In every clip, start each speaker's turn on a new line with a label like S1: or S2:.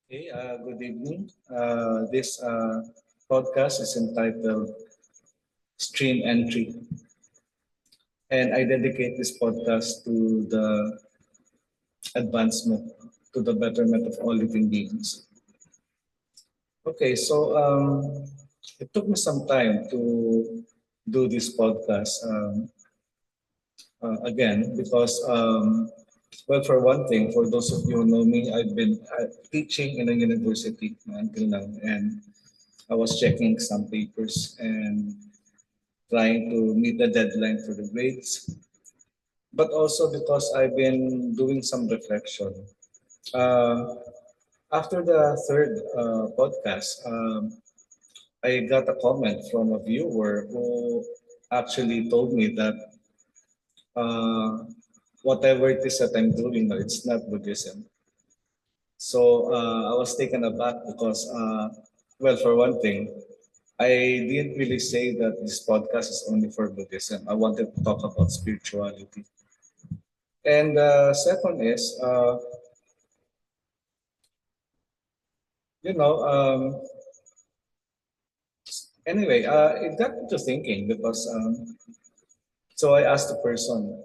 S1: Hey, good evening. This podcast is entitled Stream Entry, and I dedicate this podcast to the advancement, to the betterment of all living beings. Okay, so it took me some time to do this podcast again because, well, for one thing, for those of you who know me, I've been teaching in a university until now, and I was checking some papers and trying to meet the deadline for the grades, but also because I've been doing some reflection. Uh, After the third podcast, I got a comment from a viewer who actually told me that uh, whatever it is that I'm doing, it's not Buddhism. So I was taken aback because, well, for one thing, I didn't really say that this podcast is only for Buddhism. I wanted to talk about spirituality. And second is, you know, anyway, it got me to thinking because, so I asked the person,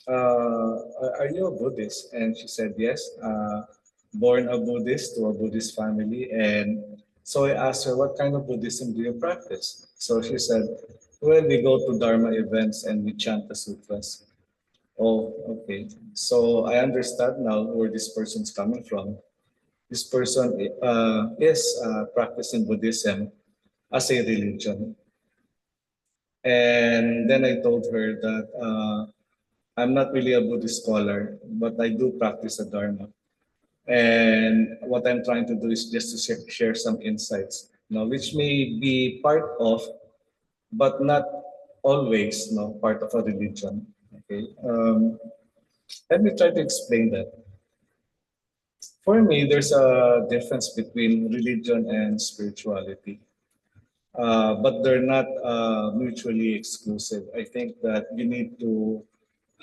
S1: are you a Buddhist? And she said, yes, born a Buddhist to a Buddhist family. And so I asked her, what kind of Buddhism do you practice? So she said, well, we go to Dharma events and we chant the sutras. Oh, okay. So I understand now where this person's coming from. This person is practicing Buddhism as a religion. And then I told her that I'm not really a Buddhist scholar, but I do practice the Dharma. And what I'm trying to do is just to share some insights, which may be part of, but not always, part of a religion. Okay. Let me try to explain that. For me, there's a difference between religion and spirituality, but they're not mutually exclusive. I think that you need to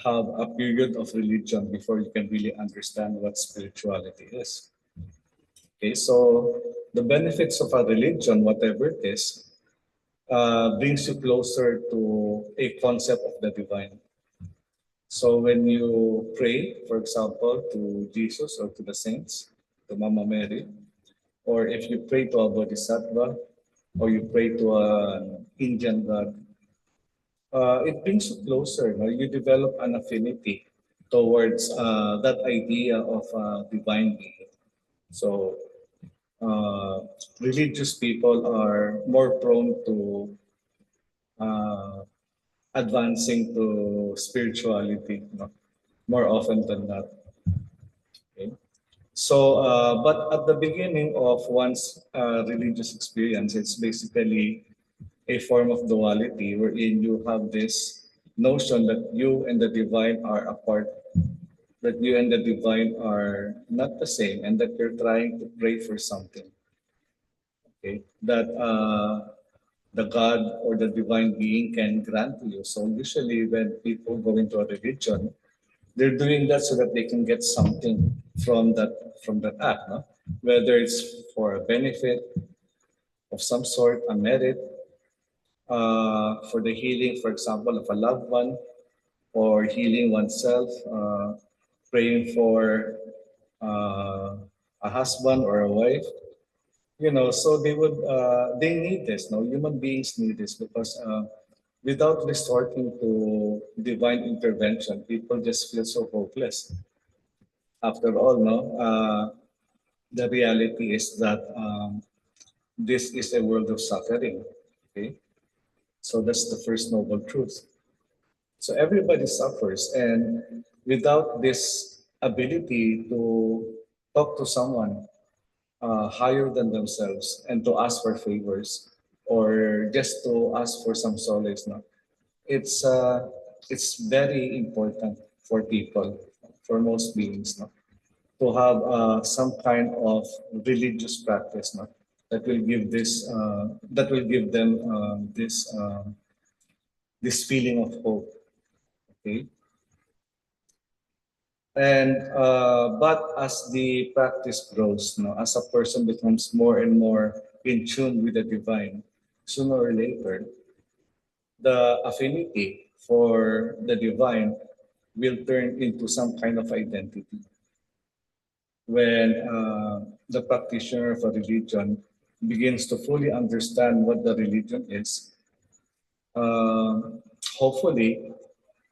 S1: have a period of religion before you can really understand what spirituality is. Okay, so the benefits of a religion, whatever it is, brings you closer to a concept of the divine. So when you pray, for example, to Jesus or to the saints, to Mama Mary, or if you pray to a bodhisattva, or you pray to an Indian god, it brings you closer. You develop an affinity towards that idea of divine being. So uh, religious people are more prone to uh, advancing to spirituality, more often than not. Okay? So, but at the beginning of one's religious experience, it's basically a form of duality wherein you have this notion that you and the divine are apart, that you and the divine are not the same, and that you're trying to pray for something. Okay, that the God or the divine being can grant to you. So usually, when people go into a religion, they're doing that so that they can get something from that act, no? Whether it's for a benefit of some sort, a merit, for the healing, for example, of a loved one, or healing oneself, praying for uh, a husband or a wife. So they need this. No, human beings need this because without resorting to divine intervention, people just feel so hopeless. After all, no, the reality is that this is a world of suffering. Okay, so that's the first noble truth. So everybody suffers, and without this ability to talk to someone higher than themselves and to ask for favors or just to ask for some solace, no, it's uh, it's very important for people, for most beings, no, to have some kind of religious practice, no, that will give them this feeling of hope. Okay. And but as the practice grows, no, as a person becomes more and more in tune with the divine, sooner or later, the affinity for the divine will turn into some kind of identity. When the practitioner of a religion begins to fully understand what the religion is, uh, hopefully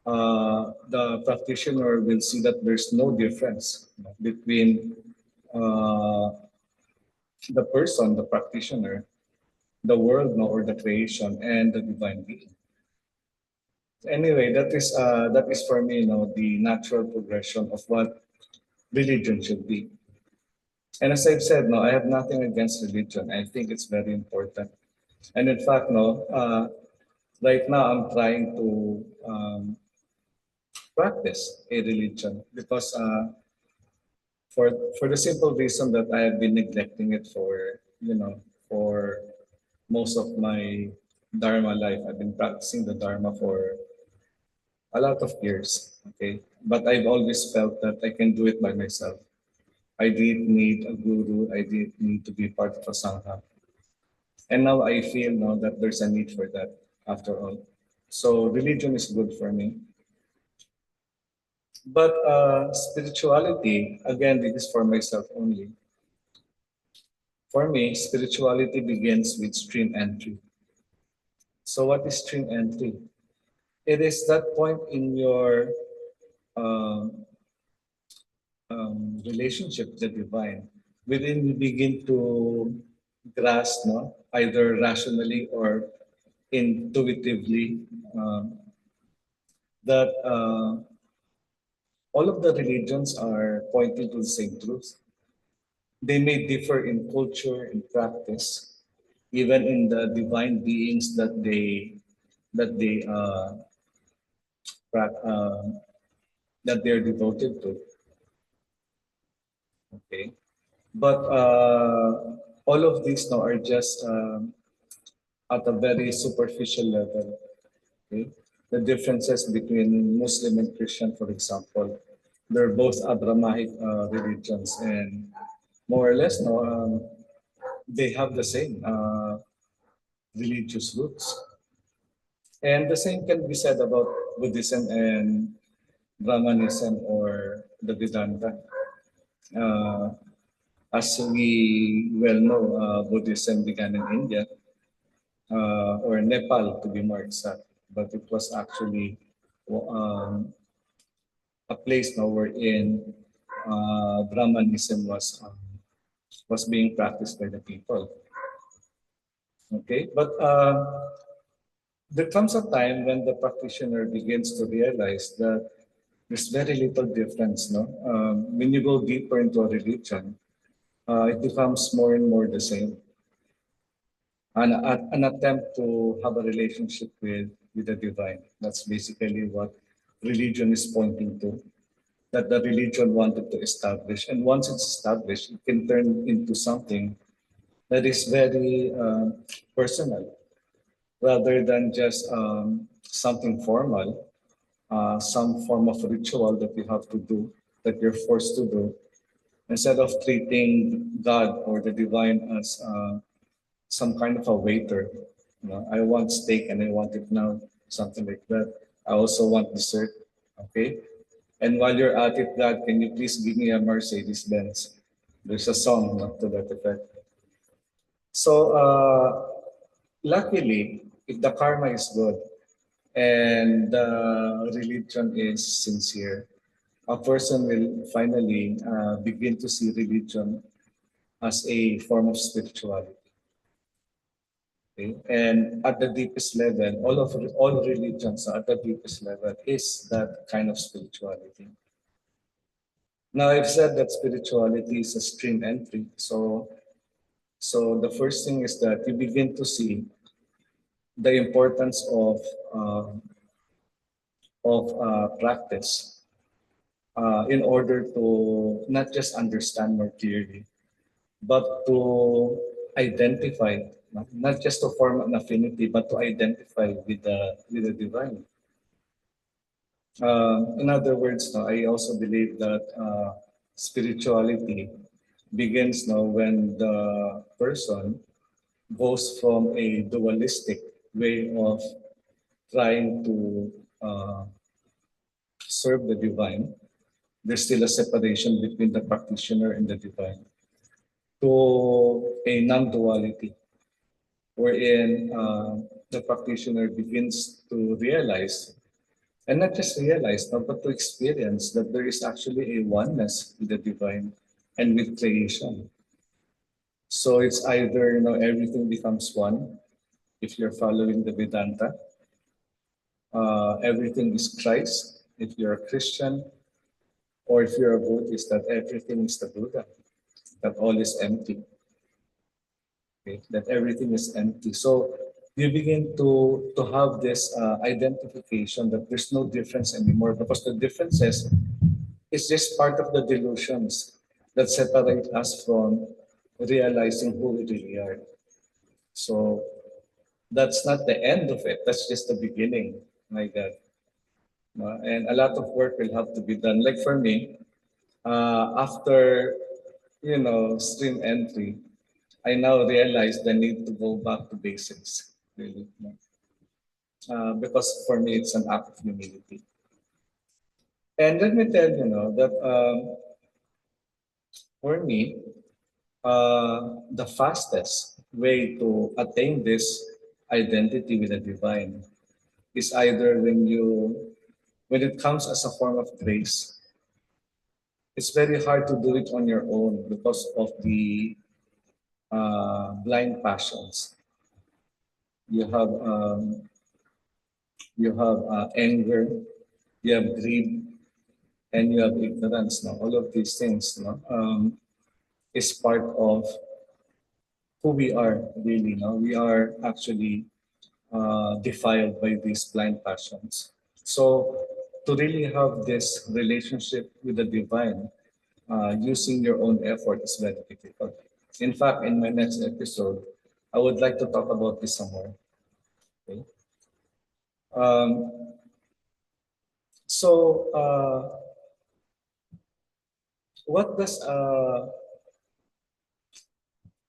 S1: the practitioner will see that there's no difference between uh, the person, the practitioner, the world, no, or the creation, and the divine being. Anyway, that is for me, the natural progression of what religion should be. And as I've said, no, I have nothing against religion. I think it's very important. And in fact, no, right now I'm trying to practice a religion because for the simple reason that I have been neglecting it for for most of my Dharma life. I've been practicing the Dharma for a lot of years. Okay, but I've always felt that I can do it by myself. I didn't need a guru. I didn't need to be part of a sangha. And now I feel now that there's a need for that after all. So religion is good for me. But spirituality, again, this is for myself only. For me, spirituality begins with stream entry. So what is stream entry? It is that point in your um, relationship with the divine, wherein you begin to grasp, no, either rationally or intuitively, that all of the religions are pointing to the same truth. They may differ in culture, in practice, even in the divine beings that they prac- uh, that they're devoted to. Okay, but all of these now are just at a very superficial level. Okay, the differences between Muslim and Christian, for example, they're both Abrahamic religions, and more or less, no, they have the same religious roots. And the same can be said about Buddhism and Brahmanism or the Vedanta. Uh, as we well know, Buddhism began in India, or Nepal to be more exact, but it was actually um, a place now wherein Brahmanism was being practiced by the people. Okay, but there comes a time when the practitioner begins to realize that there's very little difference. No, when you go deeper into a religion, it becomes more and more the same. An attempt to have a relationship with the divine. That's basically what religion is pointing to. That the religion wanted to establish, and once it's established, it can turn into something that is very personal, rather than just something formal, some form of ritual that you have to do, that you're forced to do, instead of treating God or the divine as some kind of a waiter. I want steak and I want it now, something like that. I also want dessert. Okay. And while you're at it, God, can you please give me a Mercedes Benz? There's a song, to that effect. So, luckily, if the karma is good and the religion is sincere, a person will finally begin to see religion as a form of spirituality. Okay? And at the deepest level, all religions at the deepest level is that kind of spirituality. Now I've said that spirituality is a stream entry. So the first thing is that you begin to see the importance of practice in order to not just understand more clearly, but to identify, not just to form an affinity, but to identify with the divine. In other words, no, I also believe that spirituality begins now when the person goes from a dualistic way of trying to uh, serve the divine. There's still a separation between the practitioner and the divine to a non-duality, wherein the practitioner begins to realize, and not just realize, no, but to experience that there is actually a oneness with the divine and with creation. So it's either everything becomes one if you're following the Vedanta, everything is Christ if you're a Christian, or if you're a Buddhist, that everything is the Buddha, that all is empty, okay? That everything is empty. So you begin to have this identification that there's no difference anymore, because the differences is just part of the delusions that separate us from realizing who we really are. So that's not the end of it. That's just the beginning. My God. And a lot of work will have to be done. Like for me, after stream entry, I now realize the need to go back to basics. Really, because for me it's an act of humility. And let me tell you know that for me, the fastest way to attain this identity with the divine is either when it comes as a form of grace. It's very hard to do it on your own because of the blind passions. You have anger, you have greed, and you have ignorance. Now, all of these things, is part of who we are. Really, no, we are actually defiled by these blind passions. So, to really have this relationship with the divine, using your own effort is very difficult. In fact, in my next episode, I would like to talk about this some more. Okay? Um, so, what does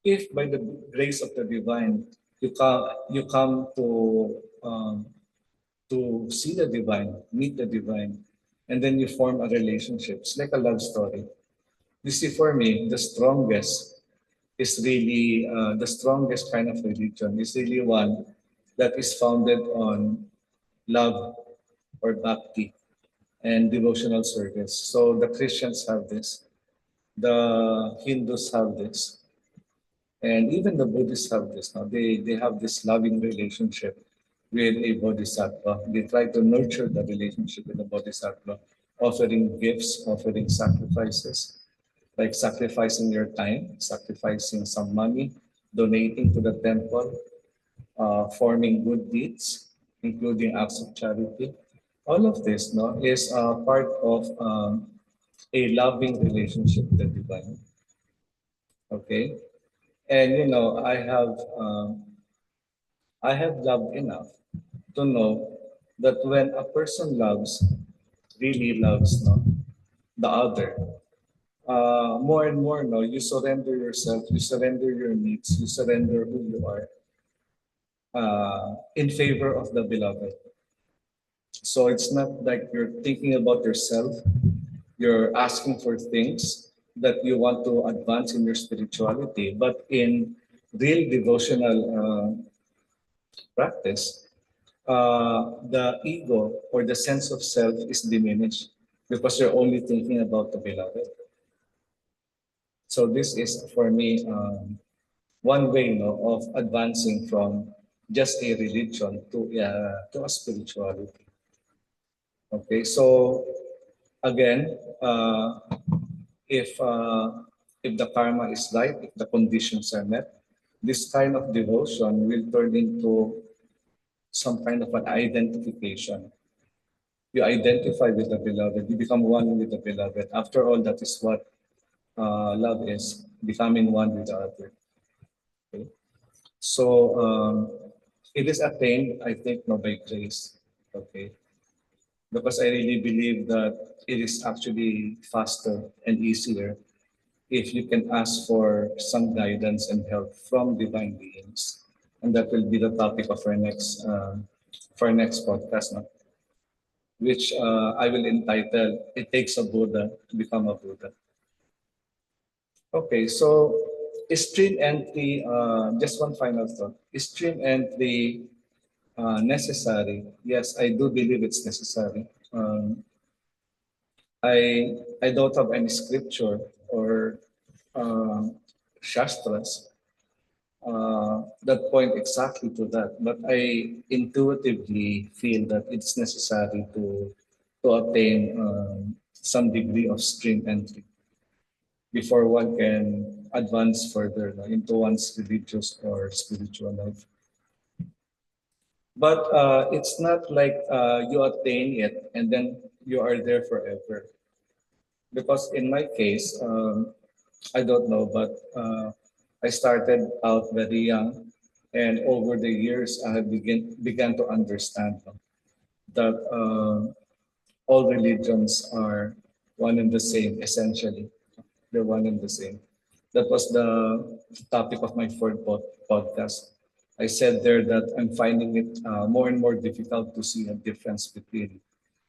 S1: if by the grace of the divine you come to see the divine, meet the divine, and then you form a relationship. It's like a love story. You see, for me, the strongest kind of religion is really one that is founded on love or bhakti and devotional service. So the Christians have this, the Hindus have this, and even the Buddhists have this. Now they have this loving relationship with a bodhisattva. They try to nurture the relationship with the bodhisattva, offering gifts, offering sacrifices, like sacrificing your time, sacrificing some money, donating to the temple, forming good deeds, including acts of charity. All of this is part of a loving relationship with the divine. Okay? And I have loved enough to know that when a person really loves the other, more and more, you surrender yourself, you surrender your needs, you surrender who you are in favor of the beloved. So it's not like you're thinking about yourself, you're asking for things that you want to advance in your spirituality, but in real devotional practice, the ego or the sense of self is diminished because you're only thinking about the beloved. So this is for me one way of advancing from just a religion to a spirituality. Okay, so again, if the karma is right, if the conditions are met, this kind of devotion will turn into some kind of an identification. You identify with the beloved, you become one with the beloved. After all, that is what love is, becoming one with the other. Okay? So it is attained, I think, by grace. Okay. because I really believe that it is actually faster and easier if you can ask for some guidance and help from divine beings. And that will be the topic of our next podcast, no? Which I will entitle "It Takes a Buddha to Become a Buddha." Okay, so is stream entry, just one final thought. Is stream entry necessary? Yes, I do believe it's necessary. I don't have any scripture or shastras that point exactly to that, but I intuitively feel that it's necessary to attain some degree of stream entry before one can advance further into one's religious or spiritual life. But it's not like you attain it and then you are there forever. Because in my case, I don't know, but I started out very young, and over the years, I have began to understand that all religions are one and the same, essentially. They're one and the same. That was the topic of my podcast. I said there that I'm finding it more and more difficult to see a difference between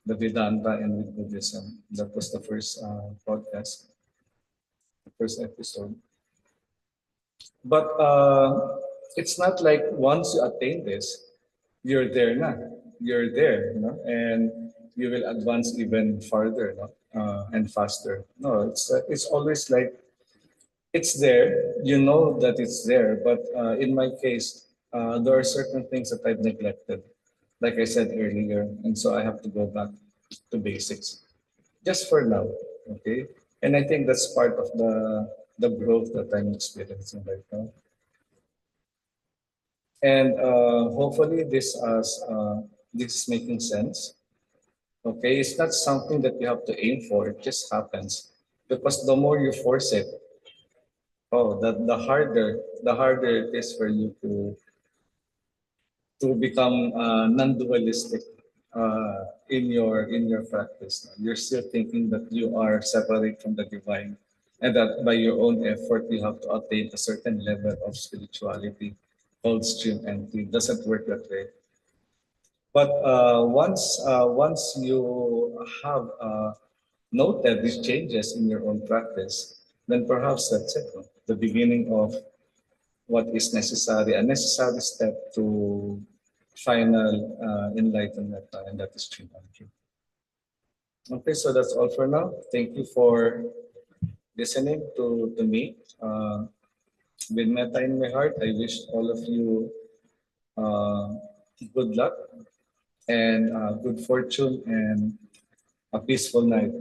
S1: the Vedanta and with Buddhism. That was the first podcast, the first episode. But it's not like once you attain this, you're there now. You're there, and you will advance even farther, and faster. No, it's always like it's there. You know that it's there, but in my case, there are certain things that I've neglected, like I said earlier, and so I have to go back to basics, just for now. Okay, and I think that's part of the growth that I'm experiencing right now. And hopefully this is making sense. Okay, it's not something that you have to aim for. It just happens because the more you force it, the harder it is for you to become non-dualistic in your practice. You're still thinking that you are separate from the divine, and that by your own effort you have to attain a certain level of spirituality called stream entry. It doesn't work that way. But once you have noted these changes in your own practice, then perhaps that's it. No? The beginning of what is necessary, a necessary step to final enlightenment, and that is Trinity. Okay, so that's all for now. Thank you for listening to me. With metta in my heart, I wish all of you uh, good luck and good fortune and a peaceful night.